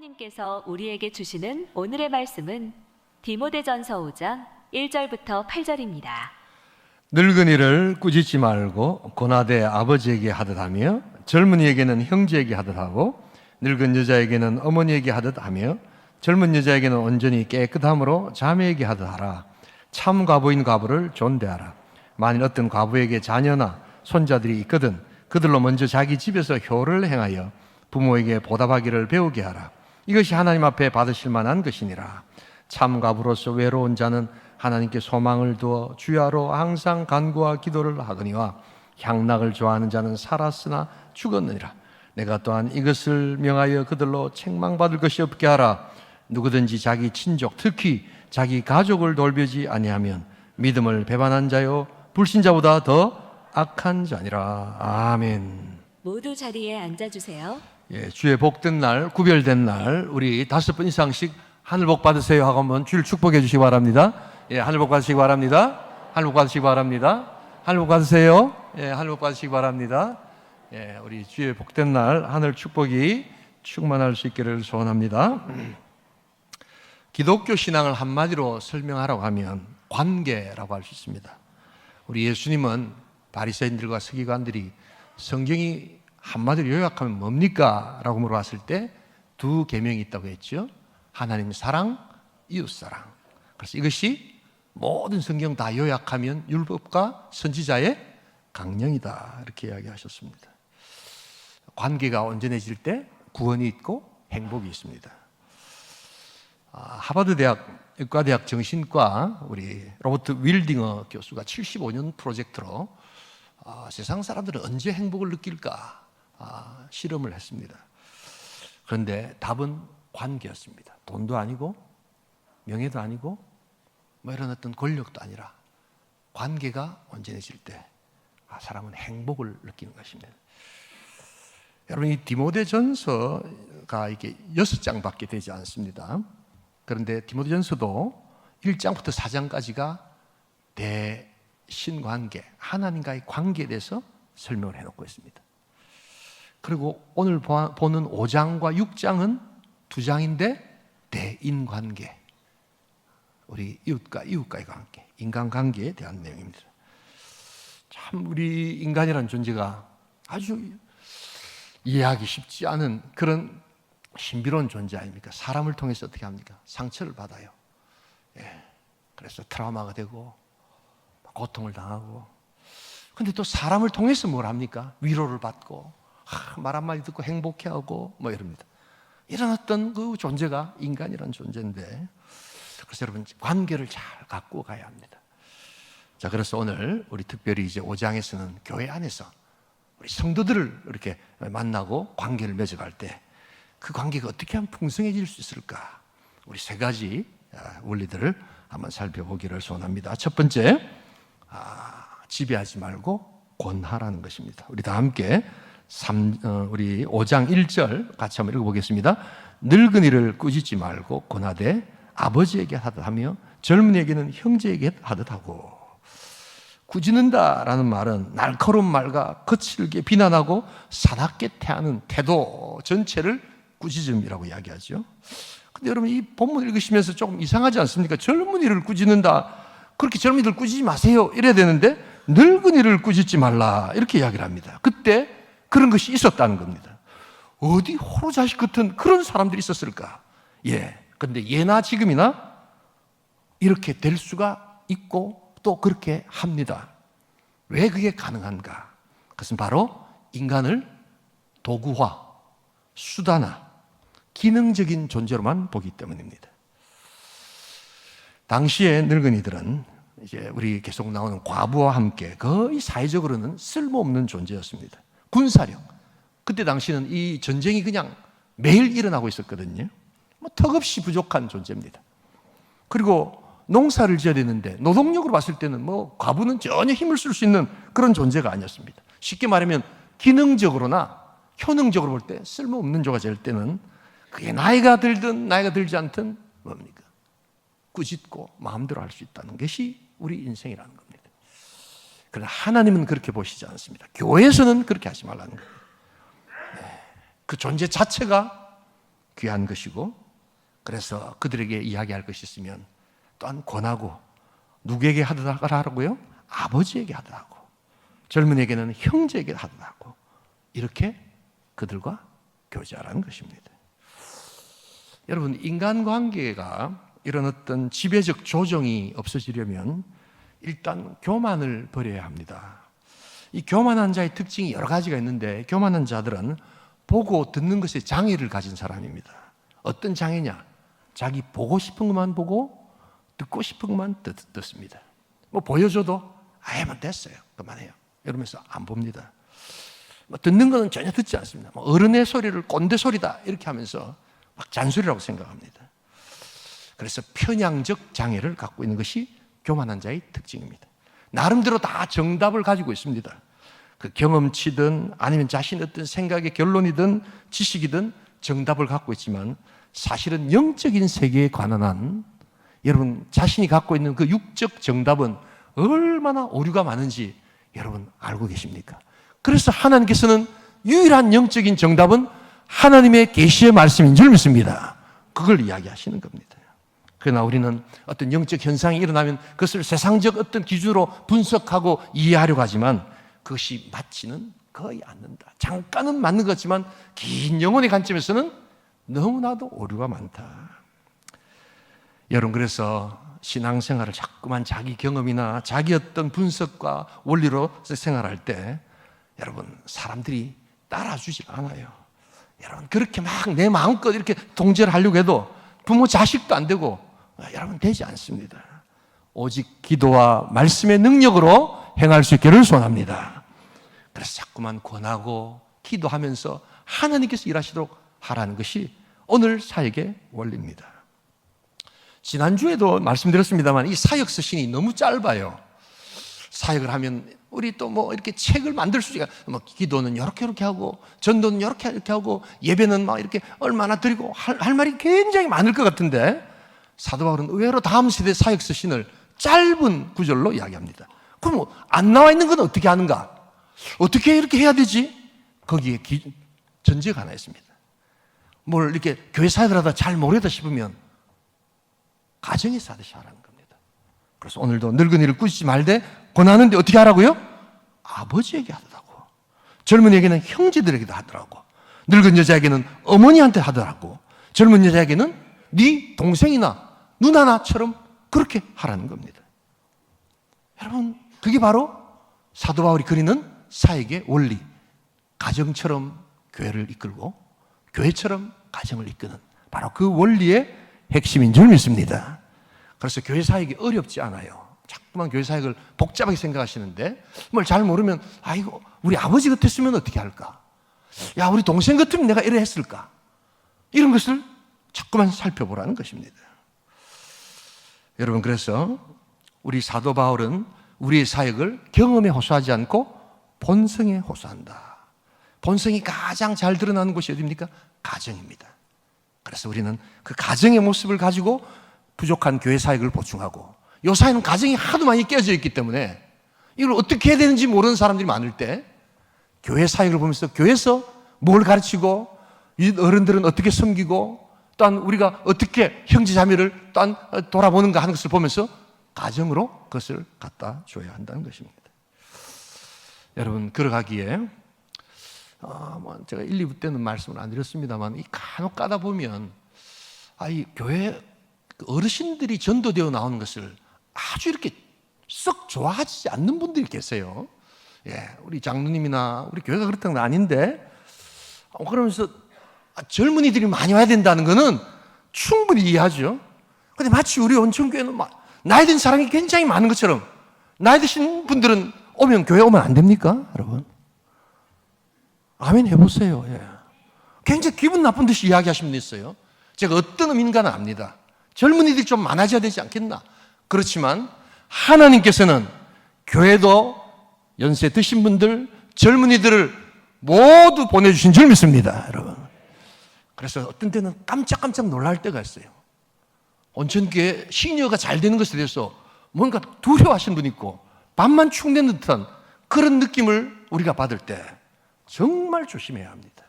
하나님께서 우리에게 주시는 오늘의 말씀은 디모데전서 5장 1절부터 8절입니다. 늙은이를 꾸짖지 말고 고나되 아버지에게 하듯 하며 젊은이에게는 형제에게 하듯 하고 늙은 여자에게는 어머니에게 하듯 하며 젊은 여자에게는 온전히 깨끗함으로 자매에게 하듯 하라. 참 과부인 과부를 존대하라. 만일 어떤 과부에게 자녀나 손자들이 있거든 그들로 먼저 자기 집에서 효를 행하여 부모에게 보답하기를 배우게 하라. 이것이 하나님 앞에 받으실 만한 것이니라. 참 과부로서 외로운 자는 하나님께 소망을 두어 주야로 항상 간구와 기도를 하거니와 향락을 좋아하는 자는 살았으나 죽었느니라. 내가 또한 이것을 명하여 그들로 책망받을 것이 없게 하라. 누구든지 자기 친족 특히 자기 가족을 돌보지 아니하면 믿음을 배반한 자요 불신자보다 더 악한 자니라. 아멘. 모두 자리에 앉아주세요. 주의 복된 날, 구별된 날 우리 5분 이상씩 하늘 복 받으세요 하고 한번 주를 축복해 주시기 바랍니다. 하늘 복 받으시기 바랍니다. 하늘 복 받으시기 바랍니다. 하늘 복 받으세요. 하늘 복 받으시기 바랍니다. 우리 주의 복된 날 하늘 축복이 충만할 수 있기를 소원합니다. 기독교 신앙을 한마디로 설명하라고 하면 관계라고 할 수 있습니다. 우리 예수님은 바리새인들과 서기관들이 성경이 한마디로 요약하면 뭡니까? 라고 물어봤을 때 두 계명이 있다고 했죠. 하나님 사랑, 이웃 사랑. 그래서 이것이 모든 성경 다 요약하면 율법과 선지자의 강령이다 이렇게 이야기하셨습니다. 관계가 온전해질 때 구원이 있고 행복이 있습니다. 하버드 대학 의과대학 정신과 우리 로버트 윌딩어 교수가 75년 프로젝트로 세상 사람들은 언제 행복을 느낄까 실험을 했습니다. 그런데 답은 관계였습니다. 돈도 아니고 명예도 아니고 뭐 이런 어떤 권력도 아니라 관계가 온전해질 때 사람은 행복을 느끼는 것입니다. 여러분, 이 디모데전서가 이게 6장밖에 되지 않습니다. 그런데 디모데전서도 1장부터 4장까지가 대신관계, 하나님과의 관계에 대해서 설명을 해놓고 있습니다. 그리고 오늘 보는 5장과 6장은 2장인데 대인관계, 우리 이웃과의 관계, 인간관계에 대한 내용입니다. 참 우리 인간이라는 존재가 아주 이해하기 쉽지 않은 그런 신비로운 존재 아닙니까? 사람을 통해서 어떻게 합니까? 상처를 받아요. 그래서 트라우마가 되고 고통을 당하고, 근데 또 사람을 통해서 뭘 합니까? 위로를 받고 말 한마디 듣고 행복해하고 뭐 이럽니다. 이런 어떤 그 존재가 인간이라는 존재인데, 그래서 여러분 관계를 잘 갖고 가야 합니다. 자, 그래서 오늘 우리 특별히 이제 5장에서는 교회 안에서 우리 성도들을 이렇게 만나고 관계를 맺어갈 때 그 관계가 어떻게 하면 풍성해질 수 있을까? 우리 3가지 원리들을 한번 살펴보기를 소원합니다. 첫 번째, 지배하지 말고 권하라는 것입니다. 우리 다 함께 우리 5장 1절 같이 한번 읽어보겠습니다. 늙은이를 꾸짖지 말고 권하되 아버지에게 하듯 하며 젊은이에게는 형제에게 하듯 하고. 꾸짖는다라는 말은 날카로운 말과 거칠게 비난하고 사납게 대하는 태도 전체를 꾸짖음이라고 이야기하죠. 근데 여러분, 이 본문 읽으시면서 조금 이상하지 않습니까? 젊은이를 꾸짖는다, 그렇게 젊은이들 꾸짖지 마세요 이래야 되는데 늙은이를 꾸짖지 말라 이렇게 이야기를 합니다. 그때 그런 것이 있었다는 겁니다. 어디 호로자식 같은 그런 사람들이 있었을까? 그런데 예나 지금이나 이렇게 될 수가 있고 또 그렇게 합니다. 왜 그게 가능한가? 그것은 바로 인간을 도구화, 수단화, 기능적인 존재로만 보기 때문입니다. 당시의 늙은이들은 이제 우리 계속 나오는 과부와 함께 거의 사회적으로는 쓸모없는 존재였습니다. 군사력, 그때 당시는 이 전쟁이 그냥 매일 일어나고 있었거든요. 턱없이 부족한 존재입니다. 그리고 농사를 지어야 되는데 노동력으로 봤을 때는 과부는 전혀 힘을 쓸 수 있는 그런 존재가 아니었습니다. 쉽게 말하면 기능적으로나 효능적으로 볼 때 쓸모없는 조가 될 때는 그게 나이가 들든 나이가 들지 않든 뭡니까? 꾸짖고 마음대로 할 수 있다는 것이 우리 인생이라는 겁니다. 그러나 하나님은 그렇게 보시지 않습니다. 교회에서는 그렇게 하지 말라는 거예요. 그 존재 자체가 귀한 것이고, 그래서 그들에게 이야기할 것이 있으면 또한 권하고, 누구에게 하더라고요? 아버지에게 하더라고. 젊은이에게는 형제에게 하더라고. 이렇게 그들과 교제하라는 것입니다. 여러분, 인간관계가 이런 어떤 지배적 조정이 없어지려면 일단 교만을 버려야 합니다. 이 교만한 자의 특징이 여러 가지가 있는데, 교만한 자들은 보고 듣는 것에 장애를 가진 사람입니다. 어떤 장애냐? 자기 보고 싶은 것만 보고 듣고 싶은 것만 듣습니다. 뭐 보여줘도 뭐 됐어요, 그만해요 이러면서 안 봅니다. 뭐 듣는 것은 전혀 듣지 않습니다. 뭐 어른의 소리를 꼰대 소리다 이렇게 하면서 막 잔소리라고 생각합니다. 그래서 편향적 장애를 갖고 있는 것이 교만한 자의 특징입니다. 나름대로 다 정답을 가지고 있습니다. 그 경험치든 아니면 자신 어떤 생각의 결론이든 지식이든 정답을 갖고 있지만, 사실은 영적인 세계에 관한 한 여러분 자신이 갖고 있는 그 육적 정답은 얼마나 오류가 많은지 여러분 알고 계십니까? 그래서 하나님께서는 유일한 영적인 정답은 하나님의 계시의 말씀인 줄 믿습니다. 그걸 이야기하시는 겁니다. 그러나 우리는 어떤 영적 현상이 일어나면 그것을 세상적 어떤 기준으로 분석하고 이해하려고 하지만 그것이 맞지는 거의 않는다. 잠깐은 맞는 것 같지만 긴 영혼의 관점에서는 너무나도 오류가 많다. 여러분, 그래서 신앙생활을 자꾸만 자기 경험이나 자기 어떤 분석과 원리로 생활할 때 여러분 사람들이 따라주지 않아요. 여러분 그렇게 막 내 마음껏 이렇게 통제를 하려고 해도 부모 자식도 안 되고 여러분 되지 않습니다. 오직 기도와 말씀의 능력으로 행할 수 있기를 소원합니다. 그래서 자꾸만 권하고 기도하면서 하나님께서 일하시도록 하라는 것이 오늘 사역의 원리입니다. 지난주에도 말씀드렸습니다만 이 사역 서신이 너무 짧아요. 사역을 하면 우리 또 뭐 이렇게 책을 만들 수 있어요. 뭐 기도는 이렇게 하고 전도는 이렇게 하고 예배는 막 이렇게 얼마나 드리고 할 말이 굉장히 많을 것 같은데, 사도 바울은 의외로 다음 세대 사역 서신을 짧은 구절로 이야기합니다. 그럼 안 나와 있는 건 어떻게 하는가? 어떻게 이렇게 해야 되지? 거기에 전제가 하나 있습니다. 뭘 이렇게 교회 사역을 하다 잘 모르다 싶으면 가정에서 하듯이 하라는 겁니다. 그래서 오늘도 늙은이를 꾸짖지 말되 권하는데 어떻게 하라고요? 아버지에게 하더라고. 젊은이에게는 형제들에게도 하더라고. 늙은 여자에게는 어머니한테 하더라고. 젊은 여자에게는 네 동생이나 누나나처럼 그렇게 하라는 겁니다. 여러분, 그게 바로 사도 바울이 그리는 사역의 원리. 가정처럼 교회를 이끌고 교회처럼 가정을 이끄는 바로 그 원리의 핵심인 줄 믿습니다. 그래서 교회 사역이 어렵지 않아요. 자꾸만 교회 사역을 복잡하게 생각하시는데 뭘 잘 모르면 아이고 우리 아버지 같았으면 어떻게 할까? 야 우리 동생 같으면 내가 이래 했을까? 이런 것을 자꾸만 살펴보라는 것입니다. 여러분, 그래서 우리 사도 바울은 우리의 사역을 경험에 호소하지 않고 본성에 호소한다. 본성이 가장 잘 드러나는 곳이 어디입니까? 가정입니다. 그래서 우리는 그 가정의 모습을 가지고 부족한 교회 사역을 보충하고, 요 사회는 가정이 하도 많이 깨어져 있기 때문에 이걸 어떻게 해야 되는지 모르는 사람들이 많을 때 교회 사역을 보면서 교회에서 뭘 가르치고 어른들은 어떻게 섬기고 또한 우리가 어떻게 형제자매를 또한 돌아보는가 하는 것을 보면서 가정으로 그것을 갖다 줘야 한다는 것입니다. 여러분, 그러가기에 제가 1, 2부 때는 말씀을 안 드렸습니다만 이 간혹 가다 보면 이 교회 어르신들이 전도되어 나오는 것을 아주 이렇게 썩 좋아하지 않는 분들이 계세요. 예, 우리 장로님이나 우리 교회가 그렇다는 건 아닌데 그러면서 젊은이들이 많이 와야 된다는 거는 충분히 이해하죠. 근데 마치 우리 온천교회는 나이 든 사람이 굉장히 많은 것처럼 나이 드신 분들은 오면 교회 오면 안 됩니까? 여러분 아멘 해보세요. 예. 굉장히 기분 나쁜 듯이 이야기하시는 분 있어요. 제가 어떤 의미인가는 압니다. 젊은이들이 좀 많아져야 되지 않겠나? 그렇지만 하나님께서는 교회도 연세 드신 분들, 젊은이들을 모두 보내주신 줄 믿습니다, 여러분. 그래서 어떤 때는 깜짝깜짝 놀랄 때가 있어요. 온천교회 시니어가 잘 되는 것에 대해서 뭔가 두려워하시는 분이 있고 반만 충된 듯한 그런 느낌을 우리가 받을 때 정말 조심해야 합니다.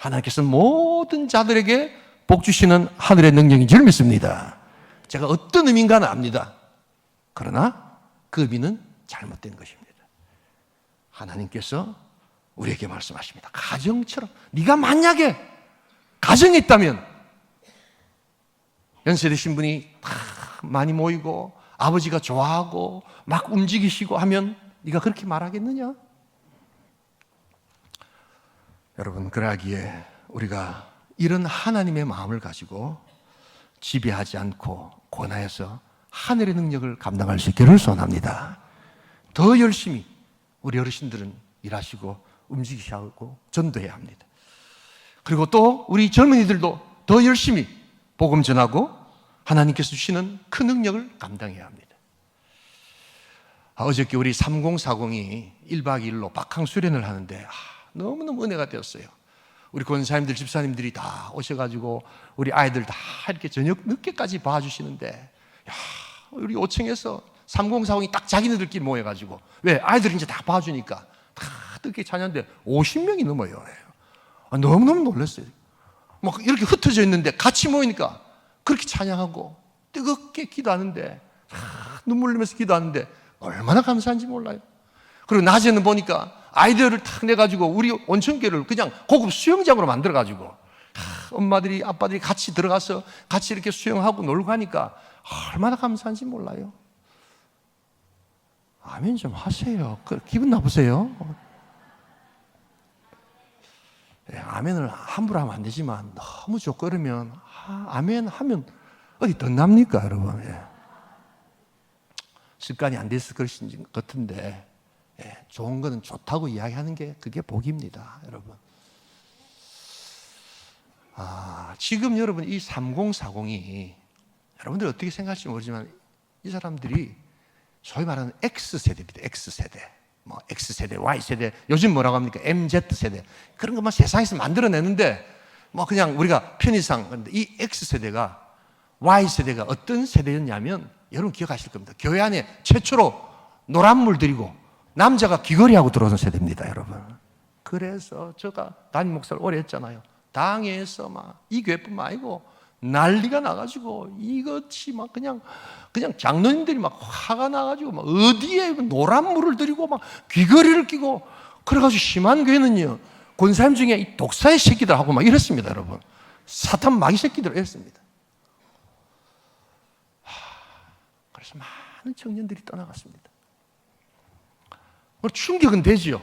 하나님께서는 모든 자들에게 복 주시는 하늘의 능력인 줄 믿습니다. 제가 어떤 의미인가는 압니다. 그러나 그 의미는 잘못된 것입니다. 하나님께서 우리에게 말씀하십니다. 가정처럼 네가 만약에 가정에 있다면, 연세 드신 분이 많이 모이고 아버지가 좋아하고 막 움직이시고 하면 네가 그렇게 말하겠느냐? 여러분, 그러기에 우리가 이런 하나님의 마음을 가지고 지배하지 않고 권하여서 하늘의 능력을 감당할 수 있기를 소원합니다. 더 열심히 우리 어르신들은 일하시고 움직이시고 전도해야 합니다. 그리고 또 우리 젊은이들도 더 열심히 복음 전하고 하나님께서 주시는 큰 능력을 감당해야 합니다. 어저께 우리 3040이 1박 2일로 박항 수련을 하는데 너무너무 은혜가 되었어요. 우리 권사님들, 집사님들이 다 오셔가지고 우리 아이들 다 이렇게 저녁 늦게까지 봐주시는데, 야, 우리 5층에서 3040이 딱 자기네들끼리 모여가지고, 왜? 아이들이 이제 다 봐주니까 다 늦게 찬양하는데 50명이 넘어요. 너무너무 놀랐어요. 막 이렇게 흩어져 있는데 같이 모이니까 그렇게 찬양하고 뜨겁게 기도하는데, 눈물 흘리면서 기도하는데 얼마나 감사한지 몰라요. 그리고 낮에는 보니까 아이들을 탁 내가지고 우리 온천교를 그냥 고급 수영장으로 만들어가지고 엄마들이 아빠들이 같이 들어가서 같이 이렇게 수영하고 놀고 하니까 얼마나 감사한지 몰라요. 아멘 좀 하세요. 기분 나쁘세요? 아멘을 함부로 하면 안 되지만 너무 좋고 그러면 아멘 하면 어디 덧납니까, 여러분? 습관이 안 돼서 그러신 것 같은데, 좋은 거는 좋다고 이야기하는 게 그게 복입니다, 여러분. 지금 여러분 이 3040이 여러분들 어떻게 생각할지 모르지만 이 사람들이 소위 말하는 X세대입니다. X세대. 뭐 X세대, Y세대, 요즘 뭐라고 합니까? MZ세대. 그런 것만 세상에서 만들어내는데 뭐 그냥 우리가 편의상, 그런데 이 X세대가, Y세대가 어떤 세대였냐면 여러분 기억하실 겁니다. 교회 안에 최초로 노란물 들이고 남자가 귀걸이하고 들어오는 세대입니다, 여러분. 그래서 제가 담임 목사를 오래 했잖아요. 당에서 막 이 교회뿐만 아니고 난리가 나가지고 이것이 막 그냥 장로님들이 막 화가 나가지고 막 어디에 노란물을 들이고 막 귀걸이를 끼고 그래가지고 심한 교회는요, 권사님 중에 이 독사의 새끼들하고 막 이랬습니다, 여러분. 사탄 마귀 새끼들 이랬습니다. 그래서 많은 청년들이 떠나갔습니다. 충격은 되지요.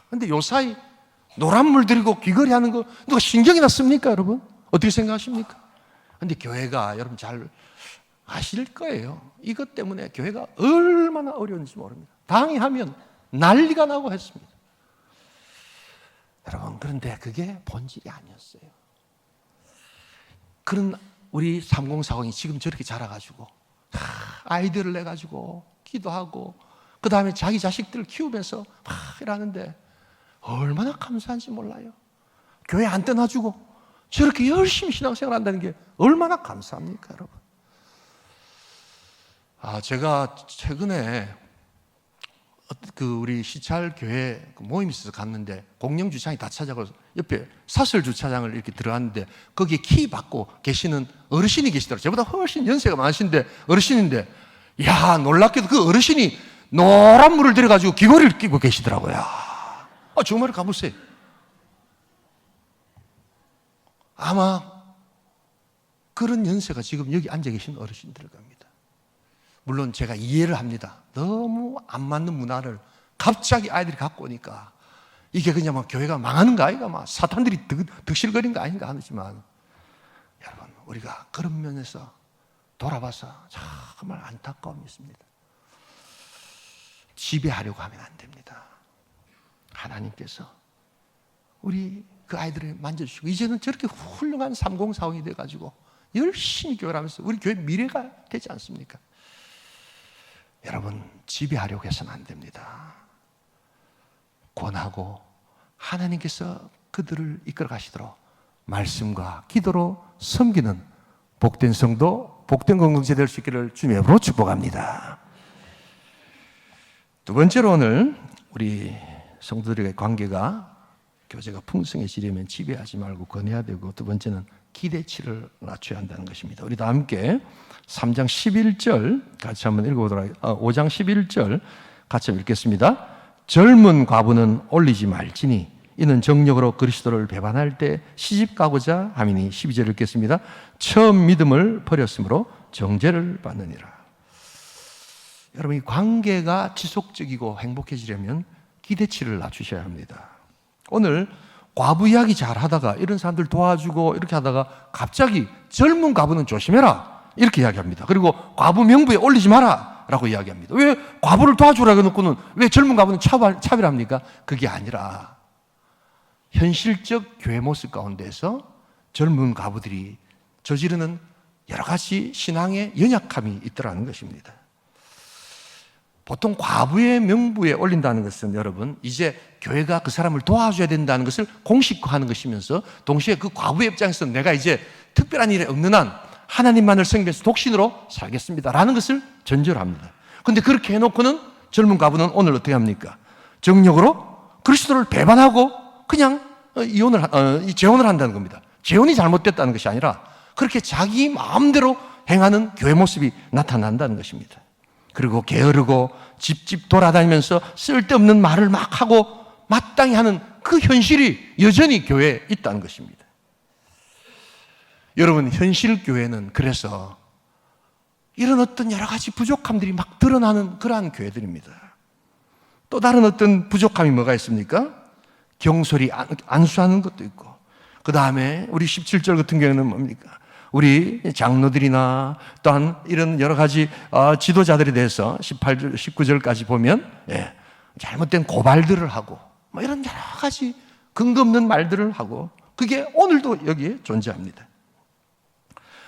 근데 요사이 노란물 들이고 귀걸이 하는 거 누가 신경이 났습니까, 여러분? 어떻게 생각하십니까? 근데 교회가 여러분 잘 아실 거예요. 이것 때문에 교회가 얼마나 어려운지 모릅니다. 당회하면 난리가 나고 했습니다. 여러분, 그런데 그게 본질이 아니었어요. 그런 우리 3040이 지금 저렇게 자라가지고 아이들을 내가지고 기도하고 그 다음에 자기 자식들을 키우면서 막 이러는데 얼마나 감사한지 몰라요. 교회 안 떠나주고 저렇게 열심히 신앙생활 한다는 게 얼마나 감사합니까, 여러분? 제가 최근에 우리 시찰 교회 모임이 있어서 갔는데 공영 주차장이 다 찾아가고 옆에 사설 주차장을 이렇게 들어갔는데 거기에 키 받고 계시는 어르신이 계시더라고요. 저보다 훨씬 연세가 많으신데 어르신인데, 야, 놀랍게도 그 어르신이 노란 물을 들여가지고 귀걸이를 끼고 계시더라고요. 정말 가보세요. 아마 그런 연세가 지금 여기 앉아 계신 어르신들 겁니다. 물론 제가 이해를 합니다. 너무 안 맞는 문화를 갑자기 아이들이 갖고 오니까 이게 그냥 막 교회가 망하는 거 아닌가, 막 사탄들이 득실거린 거 아닌가 하지만, 여러분, 우리가 그런 면에서 돌아봐서 정말 안타까움이 있습니다. 지배하려고 하면 안 됩니다. 하나님께서 우리 그 아이들을 만져주시고 이제는 저렇게 훌륭한 3040이 돼가지고 열심히 교회를 하면서 우리 교회 미래가 되지 않습니까? 여러분, 지배하려고 해서는 안 됩니다. 권하고 하나님께서 그들을 이끌어 가시도록 말씀과 기도로 섬기는 복된 성도, 복된 공동체 될 수 있기를 주님의 이름으로 축복합니다. 두 번째로 오늘 우리 성도들의 관계가 교제가 풍성해지려면 지배하지 말고 권해야 되고, 두 번째는 기대치를 낮춰야 한다는 것입니다. 우리 다 함께 3장 11절 같이 한번 읽어보도록 하겠습니다. 5장 11절 같이 한번 읽겠습니다. 젊은 과부는 올리지 말지니 이는 정력으로 그리스도를 배반할 때 시집 가고자 함이니. 12절 읽겠습니다. 처음 믿음을 버렸으므로 정죄를 받느니라. 여러분, 이 관계가 지속적이고 행복해지려면 기대치를 낮추셔야 합니다. 오늘 과부 이야기 잘 하다가 이런 사람들 도와주고 이렇게 하다가 갑자기 젊은 과부는 조심해라 이렇게 이야기합니다. 그리고 과부 명부에 올리지 마라 라고 이야기합니다. 왜 과부를 도와주라고 해놓고는 왜 젊은 과부는 차별합니까? 그게 아니라 현실적 교회 모습 가운데서 젊은 과부들이 저지르는 여러 가지 신앙의 연약함이 있더라는 것입니다. 보통 과부의 명부에 올린다는 것은 여러분, 이제 교회가 그 사람을 도와줘야 된다는 것을 공식화하는 것이면서 동시에 그 과부의 입장에서 내가 이제 특별한 일에 없는 한 하나님만을 섬기면서 독신으로 살겠습니다 라는 것을 전제로 합니다. 그런데 그렇게 해놓고는 젊은 과부는 오늘 어떻게 합니까? 정력으로 그리스도를 배반하고 그냥 재혼을 한다는 겁니다. 재혼이 잘못됐다는 것이 아니라 그렇게 자기 마음대로 행하는 교회 모습이 나타난다는 것입니다. 그리고 게으르고 집집 돌아다니면서 쓸데없는 말을 막 하고 마땅히 하는 그 현실이 여전히 교회에 있다는 것입니다. 여러분, 현실 교회는 그래서 이런 어떤 여러 가지 부족함들이 막 드러나는 그러한 교회들입니다. 또 다른 어떤 부족함이 뭐가 있습니까? 경솔히 안수하는 것도 있고, 그 다음에 우리 17절 같은 경우는 뭡니까? 우리 장로들이나 또한 이런 여러 가지 지도자들에 대해서 18절, 19절까지 보면 잘못된 고발들을 하고 뭐 이런 여러 가지 근거 없는 말들을 하고, 그게 오늘도 여기에 존재합니다.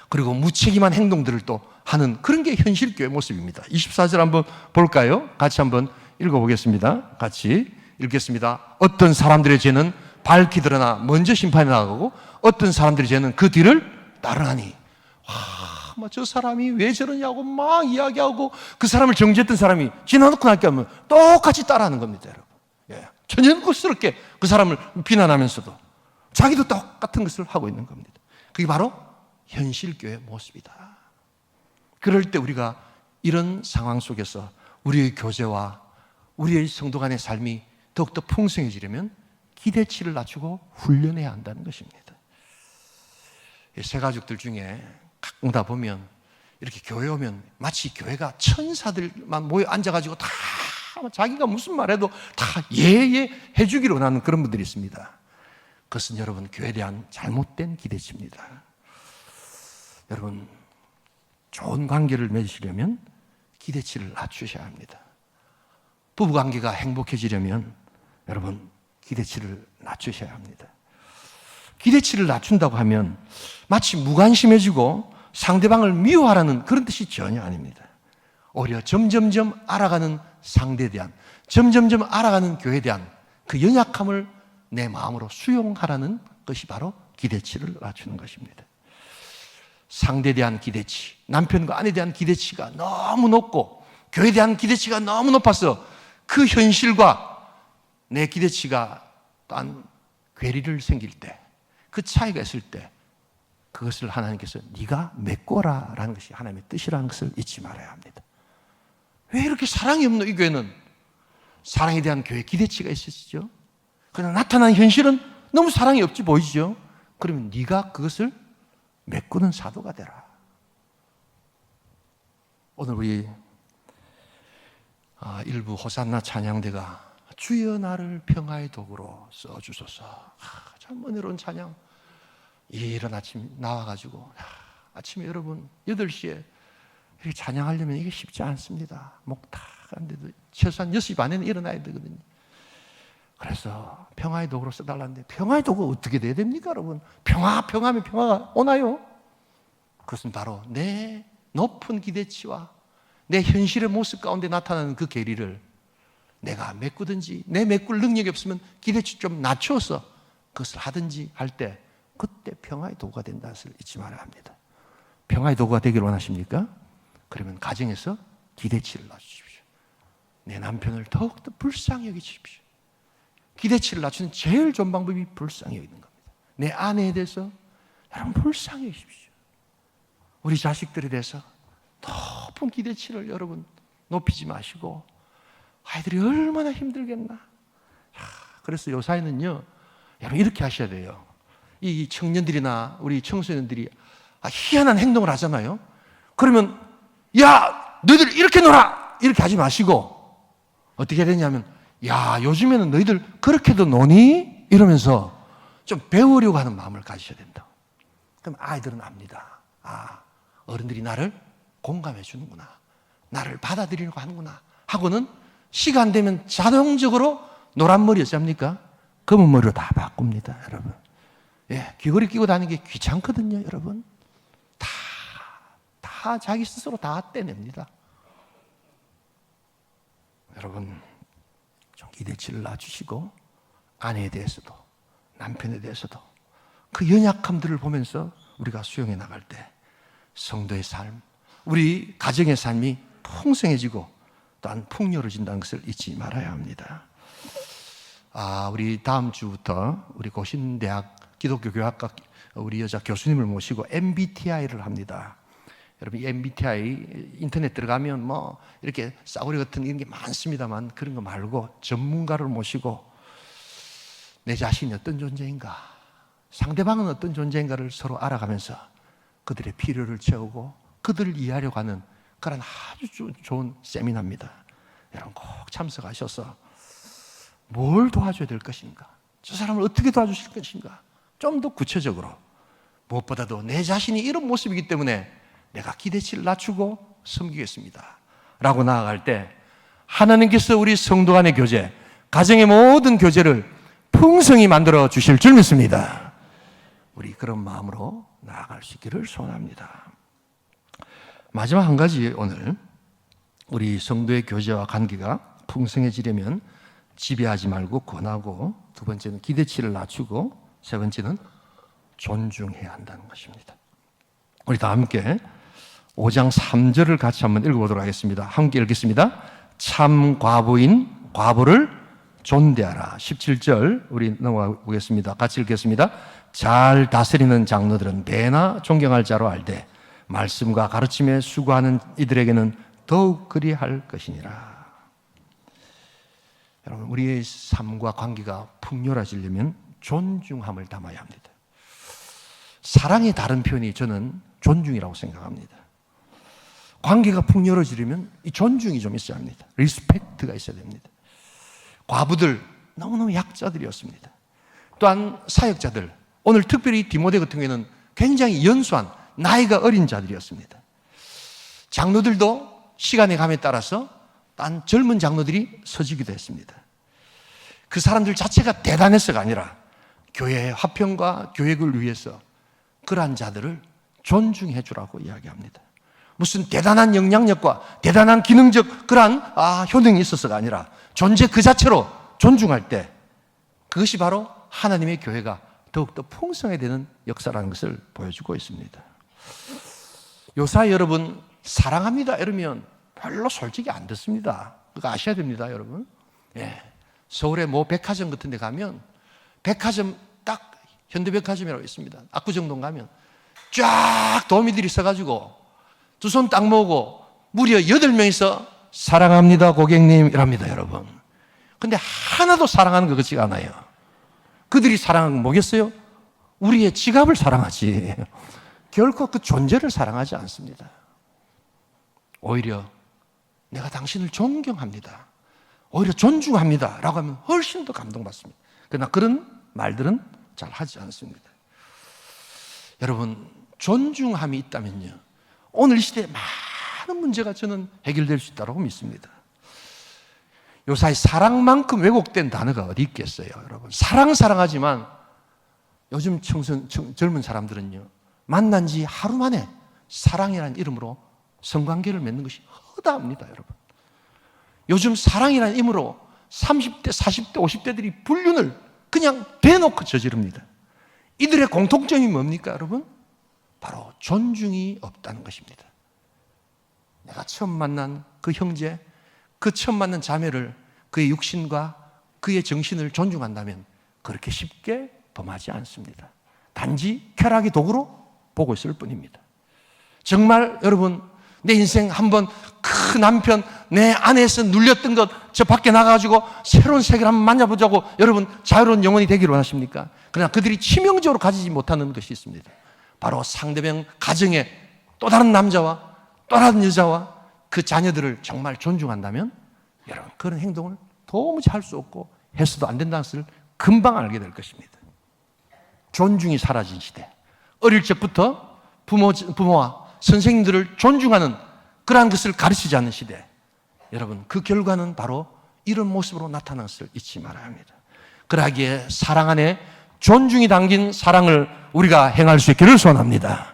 그리고 무책임한 행동들을 또 하는 그런 게 현실 교회 모습입니다. 24절 한번 볼까요? 같이 한번 읽어보겠습니다. 같이 읽겠습니다. 어떤 사람들의 죄는 밝히 드러나 먼저 심판에 나가고 어떤 사람들의 죄는 그 뒤를 따르나니. 저 사람이 왜 저러냐고 막 이야기하고 그 사람을 정죄했던 사람이 지나놓고 나니까 하면 똑같이 따라하는 겁니다, 여러분. 천연국스럽게 그 사람을 비난하면서도 자기도 똑같은 것을 하고 있는 겁니다. 그게 바로 현실교회의 모습이다. 그럴 때 우리가 이런 상황 속에서 우리의 교제와 우리의 성도 간의 삶이 더욱더 풍성해지려면 기대치를 낮추고 훈련해야 한다는 것입니다. 새 가족들 중에 가끔 다 보면 이렇게 교회 오면 마치 교회가 천사들만 모여 앉아가지고 다 자기가 무슨 말해도 다 예예 해주기를 원하는 그런 분들이 있습니다. 그것은 여러분, 교회에 대한 잘못된 기대치입니다. 여러분, 좋은 관계를 맺으시려면 기대치를 낮추셔야 합니다. 부부관계가 행복해지려면 여러분, 기대치를 낮추셔야 합니다. 기대치를 낮춘다고 하면 마치 무관심해지고 상대방을 미워하라는 그런 뜻이 전혀 아닙니다. 오히려 점점점 알아가는 상대에 대한, 점점점 알아가는 교회에 대한 그 연약함을 내 마음으로 수용하라는 것이 바로 기대치를 낮추는 것입니다. 상대에 대한 기대치, 남편과 아내에 대한 기대치가 너무 높고 교회에 대한 기대치가 너무 높아서 그 현실과 내 기대치가 또한 괴리를 생길 때, 그 차이가 있을 때 그것을 하나님께서 네가 메꿔라 라는 것이 하나님의 뜻이라는 것을 잊지 말아야 합니다. 왜 이렇게 사랑이 없노? 이 교회는 사랑에 대한 교회 기대치가 있으시죠. 그러나 나타나는 현실은 너무 사랑이 없지 보이죠. 그러면 네가 그것을 메꾸는 사도가 되라. 오늘 우리 일부 호산나 찬양대가 주여 나를 평화의 도구로 써주소서. 참 은혜로운 찬양. 이른 아침 나와가지고 아침에 여러분 8시에 이렇게 찬양하려면 이게 쉽지 않습니다. 목 탁 하는데도 최소한 6시 반에는 일어나야 되거든요. 그래서 평화의 도구로 써달라는데 평화의 도구가 어떻게 돼야 됩니까, 여러분? 평화하면 평화가 오나요? 그것은 바로 내 높은 기대치와 내 현실의 모습 가운데 나타나는 그 괴리를 내가 메꾸든지, 내 메꿀 능력이 없으면 기대치 좀 낮춰서 그것을 하든지 할 때 그때 평화의 도구가 된다는 것을 잊지 말아야 합니다. 평화의 도구가 되기를 원하십니까? 그러면 가정에서 기대치를 낮추십시오. 내 남편을 더욱더 불쌍히 여기십시오. 기대치를 낮추는 제일 좋은 방법이 불쌍히 여기는 겁니다. 내 아내에 대해서 여러분 불쌍히 여기십시오. 우리 자식들에 대해서 높은 기대치를 여러분 높이지 마시고, 아이들이 얼마나 힘들겠나. 그래서 요사이는요, 여러분 이렇게 하셔야 돼요. 이 청년들이나 우리 청소년들이 희한한 행동을 하잖아요. 그러면 야 너희들 이렇게 놀아 이렇게 하지 마시고 어떻게 해야 되냐면, 야 요즘에는 너희들 그렇게도 노니? 이러면서 좀 배우려고 하는 마음을 가지셔야 된다. 그럼 아이들은 압니다. 어른들이 나를 공감해 주는구나, 나를 받아들이려고 하는구나 하고는 시간 되면 자동적으로 노란 머리 어쩝니까? 검은 머리로 다 바꿉니다, 여러분. 예, 귀걸이 끼고 다니는 게 귀찮거든요, 여러분. 다 자기 스스로 다 떼냅니다. 여러분, 좀 기대치를 낮추시고, 아내에 대해서도 남편에 대해서도 그 연약함들을 보면서 우리가 수용해 나갈 때 성도의 삶, 우리 가정의 삶이 풍성해지고 또한 풍요로워진다는 것을 잊지 말아야 합니다. 우리 다음 주부터 우리 고신대학 기독교 교학과 우리 여자 교수님을 모시고 MBTI를 합니다. 여러분, 이 MBTI 인터넷 들어가면 뭐 이렇게 싸구려 같은 이런 게 많습니다만, 그런 거 말고 전문가를 모시고 내 자신이 어떤 존재인가, 상대방은 어떤 존재인가를 서로 알아가면서 그들의 필요를 채우고 그들을 이해하려고 하는 그런 아주 좋은 세미나입니다. 여러분 꼭 참석하셔서 뭘 도와줘야 될 것인가, 저 사람을 어떻게 도와주실 것인가, 좀 더 구체적으로, 무엇보다도 내 자신이 이런 모습이기 때문에 내가 기대치를 낮추고 섬기겠습니다 라고 나아갈 때 하나님께서 우리 성도 간의 교제, 가정의 모든 교제를 풍성히 만들어 주실 줄 믿습니다. 우리 그런 마음으로 나아갈 수 있기를 소원합니다. 마지막 한 가지, 오늘 우리 성도의 교제와 관계가 풍성해지려면 지배하지 말고 권하고, 두 번째는 기대치를 낮추고, 세 번째는 존중해야 한다는 것입니다. 우리 다 함께 5장 3절을 같이 한번 읽어보도록 하겠습니다. 함께 읽겠습니다. 참 과부인 과부를 존대하라. 17절 우리 넘어가 보겠습니다. 같이 읽겠습니다. 잘 다스리는 장로들은 배나 존경할 자로 알되 말씀과 가르침에 수고하는 이들에게는 더욱 그리할 것이니라. 여러분, 우리의 삶과 관계가 풍요로워지려면 존중함을 담아야 합니다. 사랑의 다른 표현이 저는 존중이라고 생각합니다. 관계가 풍요로워지려면 이 존중이 좀 있어야 합니다. 리스펙트가 있어야 됩니다. 과부들 너무너무 약자들이었습니다. 또한 사역자들, 오늘 특별히 디모데 같은 경우에는 굉장히 연소한 나이가 어린 자들이었습니다. 장로들도 시간의 감에 따라서 딴 젊은 장로들이 서지기도 했습니다. 그 사람들 자체가 대단해서가 아니라 교회의 화평과 교역을 위해서 그러한 자들을 존중해 주라고 이야기합니다. 무슨 대단한 영향력과 대단한 기능적 그러한 효능이 있어서가 아니라 존재 그 자체로 존중할 때 그것이 바로 하나님의 교회가 더욱더 풍성해야 되는 역사라는 것을 보여주고 있습니다. 요사 여러분, 사랑합니다 이러면 별로 솔직히 안 듣습니다. 그거 아셔야 됩니다, 여러분. 예. 서울의 모 백화점 같은 데 가면, 백화점 딱 현대백화점이라고 있습니다. 압구정동 가면 쫙 도우미들이 서가지고 두 손 딱 모으고 무려 8명이서 사랑합니다 고객님 이랍니다, 여러분. 근데 하나도 사랑하는 것 같지가 않아요. 그들이 사랑하는 건 뭐겠어요? 우리의 지갑을 사랑하지 결코 그 존재를 사랑하지 않습니다. 오히려 내가 당신을 존경합니다, 오히려 존중합니다 라고 하면 훨씬 더 감동받습니다. 그러나 그런 말들은 잘 하지 않습니다. 여러분, 존중함이 있다면요, 오늘 이 시대에 많은 문제가 저는 해결될 수 있다고 믿습니다. 요사이 사랑만큼 왜곡된 단어가 어디 있겠어요, 여러분. 사랑하지만 요즘 젊은 사람들은요, 만난 지 하루 만에 사랑이라는 이름으로 성관계를 맺는 것이 허다합니다, 여러분. 요즘 사랑이라는 이름으로 30대, 40대, 50대들이 불륜을 그냥 대놓고 저지릅니다. 이들의 공통점이 뭡니까, 여러분? 바로 존중이 없다는 것입니다. 내가 처음 만난 그 형제, 그 처음 만난 자매를 그의 육신과 그의 정신을 존중한다면 그렇게 쉽게 범하지 않습니다. 단지 쾌락의 도구로 보고 있을 뿐입니다. 정말 여러분, 내 인생 한번 그 남편, 내 아내에서 눌렸던 것 저 밖에 나가가지고 새로운 세계를 한번 만나보자고 여러분 자유로운 영혼이 되기를 원하십니까? 그러나 그들이 치명적으로 가지지 못하는 것이 있습니다. 바로 상대방 가정에 또 다른 남자와 또 다른 여자와 그 자녀들을 정말 존중한다면 여러분 그런 행동을 도무지 할 수 없고 해서도 안 된다는 것을 금방 알게 될 것입니다. 존중이 사라진 시대, 어릴 적부터 부모와 선생님들을 존중하는 그러한 것을 가르치지 않는 시대, 여러분 그 결과는 바로 이런 모습으로 나타난 것을 잊지 말아야 합니다. 그러기에 사랑 안에 존중이 담긴 사랑을 우리가 행할 수 있기를 소원합니다.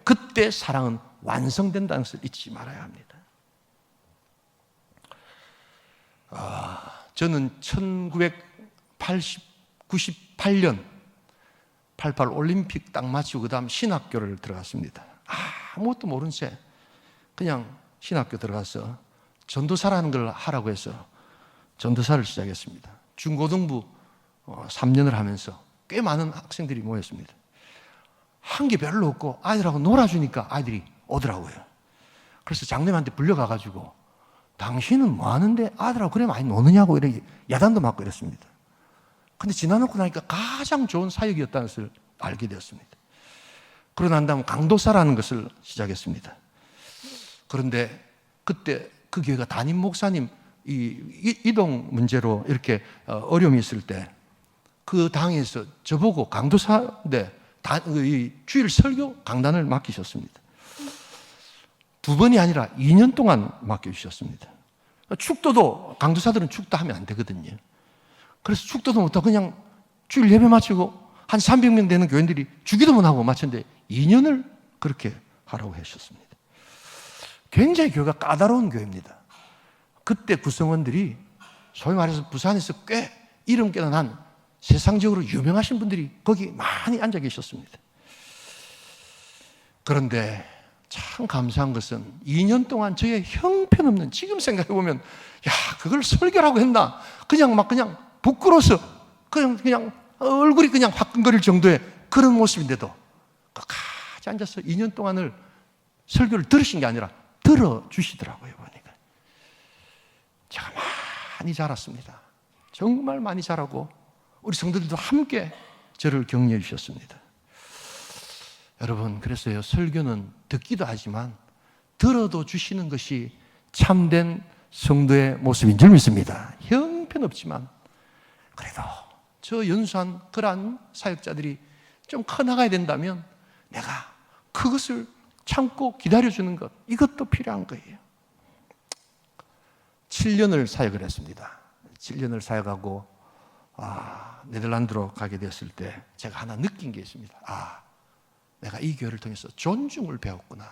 그때 사랑은 완성된다는 것을 잊지 말아야 합니다. 저는 1998년 88 올림픽 딱 마치고 그 다음 신학교를 들어갔습니다. 아무것도 모른 채 그냥 신학교 들어가서 전도사라는 걸 하라고 해서 전도사를 시작했습니다. 중고등부 3년을 하면서 꽤 많은 학생들이 모였습니다. 한 게 별로 없고 아이들하고 놀아주니까 아이들이 오더라고요. 그래서 장로님한테 불려가가지고 당신은 뭐 하는데 아들하고 그래 많이 노느냐고 이렇게 야단도 맞고 이랬습니다. 근데 지나놓고 나니까 가장 좋은 사역이었다는 것을 알게 되었습니다. 그러고 난 다음 강도사라는 것을 시작했습니다. 그런데 그때 그 교회가 담임 목사님 이동 문제로 이렇게 어려움이 있을 때 그 당에서 저보고 강도사인데 주일 설교 강단을 맡기셨습니다. 2번이 아니라 2년 동안 맡겨주셨습니다. 축도도 강도사들은 축도하면 안 되거든요. 그래서 축도도 못하고 그냥 주일 예배 마치고 한 300명 되는 교인들이 주기도 못하고 마쳤는데 2년을 그렇게 하라고 하셨습니다. 굉장히 교회가 까다로운 교회입니다. 그때 구성원들이 소위 말해서 부산에서 꽤 이름 깨어난 세상적으로 유명하신 분들이 거기 많이 앉아 계셨습니다. 그런데 참 감사한 것은 2년 동안 저의 형편없는, 지금 생각해보면 야 그걸 설교라고 했나, 그냥 부끄러워서 그냥 얼굴이 그냥 화끈거릴 정도의 그런 모습인데도 끝까지 앉아서 2년 동안을 설교를 들으신 게 아니라 들어주시더라고요. 보니까 제가 많이 자랐습니다. 정말 많이 자라고 우리 성도들도 함께 저를 격려해 주셨습니다. 여러분, 그래서요, 설교는 듣기도 하지만 들어도 주시는 것이 참된 성도의 모습인 줄 믿습니다. 형편없지만 그래도 저 연수한 그러한 사역자들이 좀 커나가야 된다면 내가 그것을 참고 기다려주는 것, 이것도 필요한 거예요. 7년을 사역을 했습니다. 7년을 사역하고 네덜란드로 가게 되었을 때 제가 하나 느낀 게 있습니다. 내가 이 교회를 통해서 존중을 배웠구나.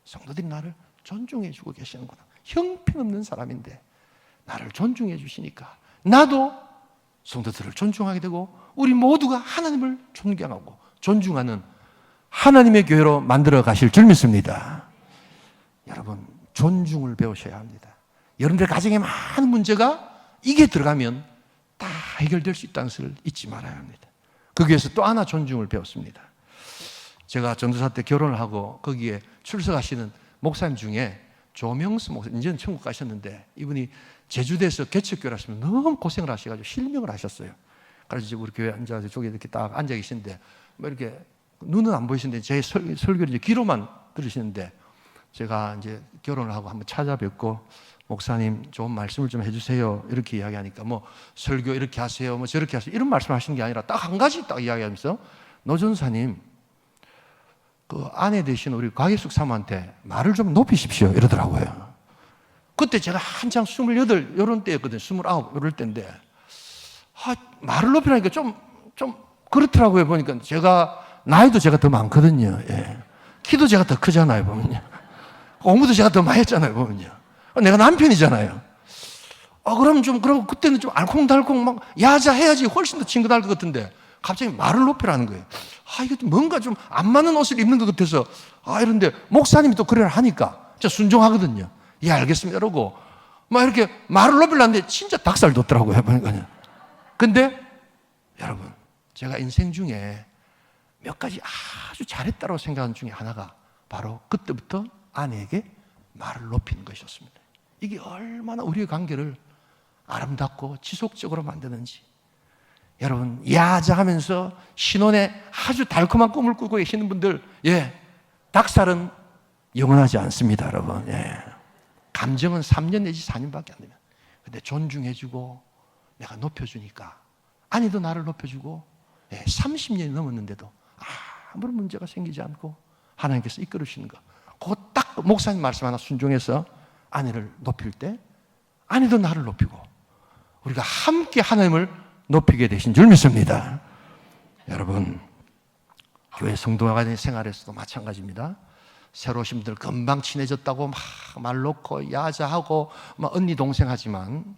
성도들이 나를 존중해 주고 계시는구나. 형편없는 사람인데 나를 존중해 주시니까 나도 성도들을 존중하게 되고 우리 모두가 하나님을 존경하고 존중하는 하나님의 교회로 만들어 가실 줄 믿습니다. 여러분, 존중을 배우셔야 합니다. 여러분들 가정에 많은 문제가 이게 들어가면 다 해결될 수 있다는 것을 잊지 말아야 합니다. 거기에서 또 하나 존중을 배웠습니다. 제가 전도사 때 결혼을 하고 거기에 출석하시는 목사님 중에 조명수 목사님, 이제는 천국 가셨는데 이분이 제주도에서 개척교회를 하시면 너무 고생을 하셔가지고 실명을 하셨어요. 그래서 이제 우리 교회 앉아서 저기 이렇게 딱 앉아 계시는데 뭐 이렇게 눈은 안 보이시는데 제 설교를 이제 귀로만 들으시는데 제가 이제 결혼을 하고 한번 찾아뵙고 목사님 좋은 말씀을 좀 해주세요 이렇게 이야기하니까 뭐 설교 이렇게 하세요 뭐 저렇게 하세요 이런 말씀 하시는 게 아니라 딱 한 가지 딱 이야기하면서 노 전사님 그 아내 되신 우리 곽예숙 사모한테 말을 좀 높이십시오 이러더라고요. 그때 제가 한창 28 이런 때였거든요. 29 이럴 때인데 말을 높이라니까 좀 그렇더라고요. 보니까 나이도 제가 더 많거든요. 예. 키도 제가 더 크잖아요. 보면요. 공부도 제가 더 많이 했잖아요. 보면요. 내가 남편이잖아요. 그럼 그때는 좀 알콩달콩 막 야자 해야지 훨씬 더 친근할 것 같은데 갑자기 말을 높이라는 거예요. 이거 뭔가 좀 안 맞는 옷을 입는 것 같아서 이런데 목사님이 또 그래라 하니까 진짜 순종하거든요. 예, 알겠습니다. 이러고 막 이렇게 말을 높이려는데 진짜 닭살 돋더라고요. 보니까요. 근데 여러분, 제가 인생 중에 몇 가지 아주 잘했다고 생각하는 중에 하나가 바로 그때부터 아내에게 말을 높이는 것이었습니다. 이게 얼마나 우리의 관계를 아름답고 지속적으로 만드는지. 여러분, 야자하면서 신혼에 아주 달콤한 꿈을 꾸고 계시는 분들, 닭살은 영원하지 않습니다, 여러분. 감정은 3년 내지 4년밖에 안 되면. 근데 존중해주고 내가 높여주니까 아내도 나를 높여주고 30년이 넘었는데도 아무런 문제가 생기지 않고 하나님께서 이끌으시는 거. 그거 딱 목사님 말씀 하나 순종해서 아내를 높일 때 아내도 나를 높이고 우리가 함께 하나님을 높이게 되신 줄 믿습니다. 여러분, 교회 성도가 생활에서도 마찬가지입니다. 새로 오신 분들 금방 친해졌다고 막 말 놓고 야자하고 막 언니 동생 하지만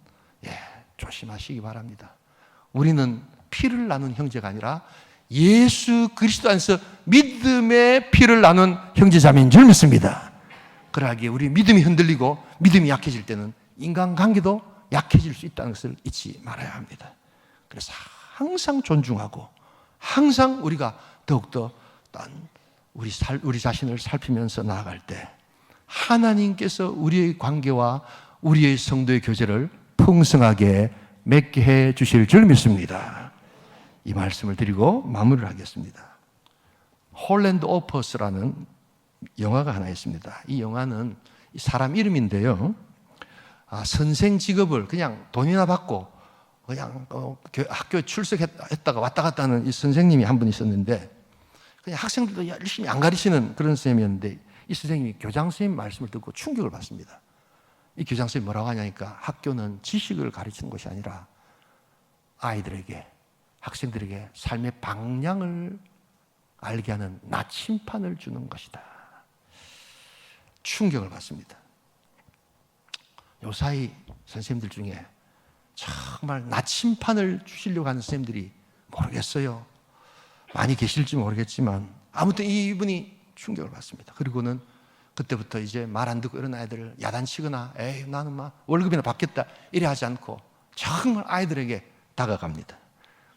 조심하시기 바랍니다. 우리는 피를 나눈 형제가 아니라 예수 그리스도 안에서 믿음의 피를 나눈 형제자매인 줄 믿습니다. 그러기에 우리 믿음이 흔들리고 믿음이 약해질 때는 인간관계도 약해질 수 있다는 것을 잊지 말아야 합니다. 그래서 항상 존중하고 항상 우리가 더욱더 우리 자신을 살피면서 나아갈 때 하나님께서 우리의 관계와 우리의 성도의 교제를 풍성하게 맺게 해 주실 줄 믿습니다. 이 말씀을 드리고 마무리를 하겠습니다. 홀랜드 오퍼스라는 영화가 하나 있습니다. 이 영화는 사람 이름인데요. 선생 직업을 그냥 돈이나 받고 그냥 학교에 출석했다가 왔다 갔다 하는 이 선생님이 한 분 있었는데 그냥 학생들도 열심히 안 가르치는 그런 선생님이었는데 이 선생님이 교장 선생님 말씀을 듣고 충격을 받습니다. 이 교장 선생님이 뭐라고 하냐니까 학교는 지식을 가르치는 것이 아니라 아이들에게 학생들에게 삶의 방향을 알게 하는 나침판을 주는 것이다. 충격을 받습니다. 요사이 선생님들 중에 정말 나침판을 주시려고 하는 선생님들이 모르겠어요. 많이 계실지 모르겠지만 아무튼 이분이 충격을 받습니다. 그리고는 그때부터 이제 말 안 듣고 이런 아이들을 야단치거나 에이 나는 막 월급이나 받겠다 이래 하지 않고 정말 아이들에게 다가갑니다.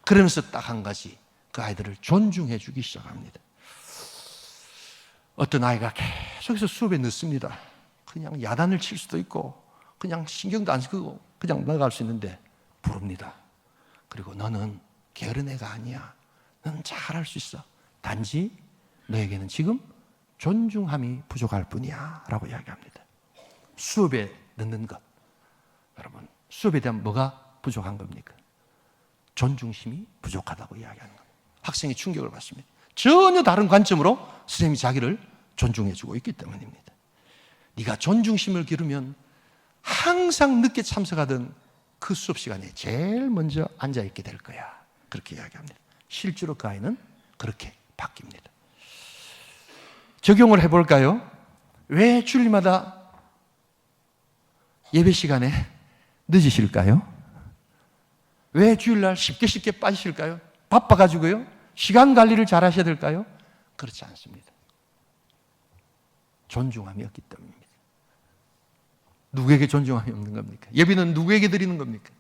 그러면서 딱 한 가지 그 아이들을 존중해 주기 시작합니다. 어떤 아이가 계속해서 수업에 늦습니다. 그냥 야단을 칠 수도 있고 그냥 신경도 안 쓰고 그냥 나갈 수 있는데 부릅니다. 그리고 너는 게으른 애가 아니야. 너는 잘할 수 있어. 단지 너에게는 지금 존중함이 부족할 뿐이야 라고 이야기합니다. 수업에 늦는 것, 여러분 수업에 대한 뭐가 부족한 겁니까? 존중심이 부족하다고 이야기하는 겁니다. 학생이 충격을 받습니다. 전혀 다른 관점으로 선생님이 자기를 존중해주고 있기 때문입니다. 네가 존중심을 기르면 항상 늦게 참석하던 그 수업 시간에 제일 먼저 앉아있게 될 거야. 그렇게 이야기합니다. 실제로 그 아이는 그렇게 바뀝니다. 적용을 해볼까요? 왜 주일마다 예배 시간에 늦으실까요? 왜 주일날 쉽게 빠지실까요? 바빠가지고요? 시간 관리를 잘 하셔야 될까요? 그렇지 않습니다. 존중함이 없기 때문입니다. 누구에게 존중함이 없는 겁니까? 예배는 누구에게 드리는 겁니까?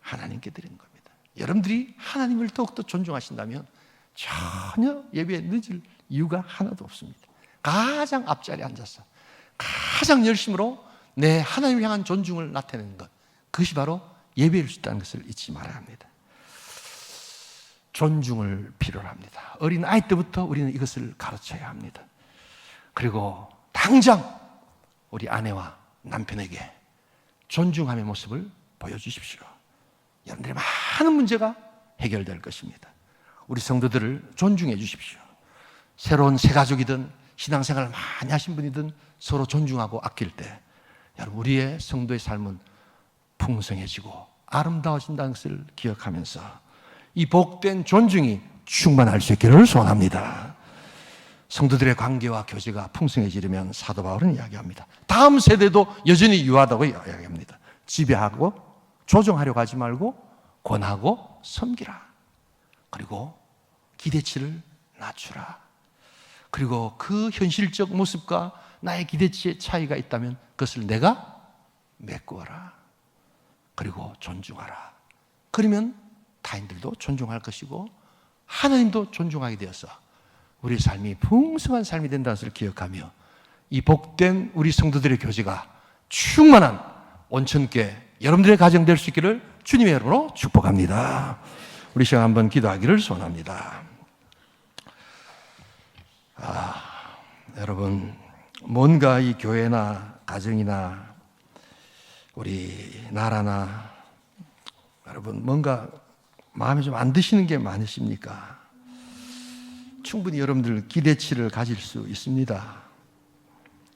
하나님께 드리는 겁니다. 여러분들이 하나님을 더욱더 존중하신다면 전혀 예배에 늦을 이유가 하나도 없습니다. 가장 앞자리에 앉아서 가장 열심으로 내 하나님을 향한 존중을 나타내는 것, 그것이 바로 예배일 수 있다는 것을 잊지 말아야 합니다. 존중을 필요로 합니다. 어린 아이 때부터 우리는 이것을 가르쳐야 합니다. 그리고 당장 우리 아내와 남편에게 존중함의 모습을 보여주십시오. 여러분들의 많은 문제가 해결될 것입니다. 우리 성도들을 존중해 주십시오. 새로운 새 가족이든 신앙생활을 많이 하신 분이든 서로 존중하고 아낄 때 여러분 우리의 성도의 삶은 풍성해지고 아름다워진다는 것을 기억하면서 이 복된 존중이 충만할 수 있기를 소원합니다. 성도들의 관계와 교제가 풍성해지려면 사도 바울은 이야기합니다. 다음 세대도 여전히 유효하다고 이야기합니다. 지배하고 조정하려고 하지 말고 권하고 섬기라. 그리고 기대치를 낮추라. 그리고 그 현실적 모습과 나의 기대치의 차이가 있다면 그것을 내가 메꾸어라. 그리고 존중하라. 그러면 타인들도 존중할 것이고 하나님도 존중하게 되어서 우리 삶이 풍성한 삶이 된다는 것을 기억하며 이 복된 우리 성도들의 교제가 충만한 온천교회 여러분들의 가정 될 수 있기를 주님의 이름으로 축복합니다. 우리 시간 한번 기도하기를 소원합니다. 여러분, 뭔가 이 교회나 가정이나 우리 나라나 여러분 뭔가 마음에 좀 안 드시는 게 많으십니까? 충분히 여러분들 기대치를 가질 수 있습니다.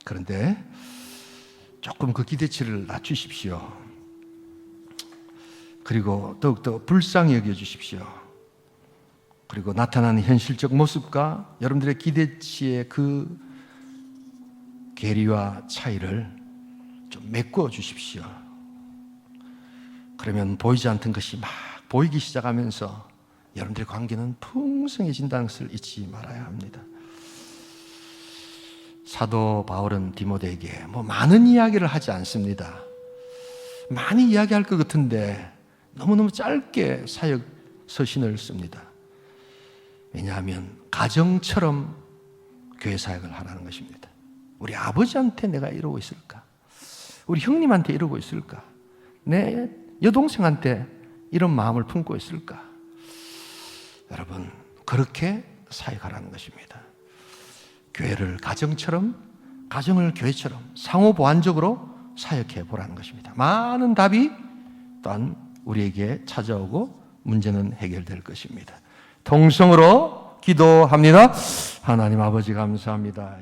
그런데 조금 그 기대치를 낮추십시오. 그리고 더욱더 불쌍히 여겨주십시오. 그리고 나타나는 현실적 모습과 여러분들의 기대치의 그 괴리와 차이를 좀 메꾸어 주십시오. 그러면 보이지 않던 것이 막 보이기 시작하면서 여러분들의 관계는 풍성해진다는 것을 잊지 말아야 합니다. 사도 바울은 디모데에게 많은 이야기를 하지 않습니다. 많이 이야기할 것 같은데 너무너무 짧게 사역 서신을 씁니다. 왜냐하면 가정처럼 교회 사역을 하라는 것입니다. 우리 아버지한테 내가 이러고 있을까? 우리 형님한테 이러고 있을까? 내 여동생한테 이런 마음을 품고 있을까? 여러분, 그렇게 사역하라는 것입니다. 교회를 가정처럼, 가정을 교회처럼 상호보완적으로 사역해 보라는 것입니다. 많은 답이 또한 우리에게 찾아오고 문제는 해결될 것입니다. 통성으로 기도합니다. 하나님 아버지 감사합니다.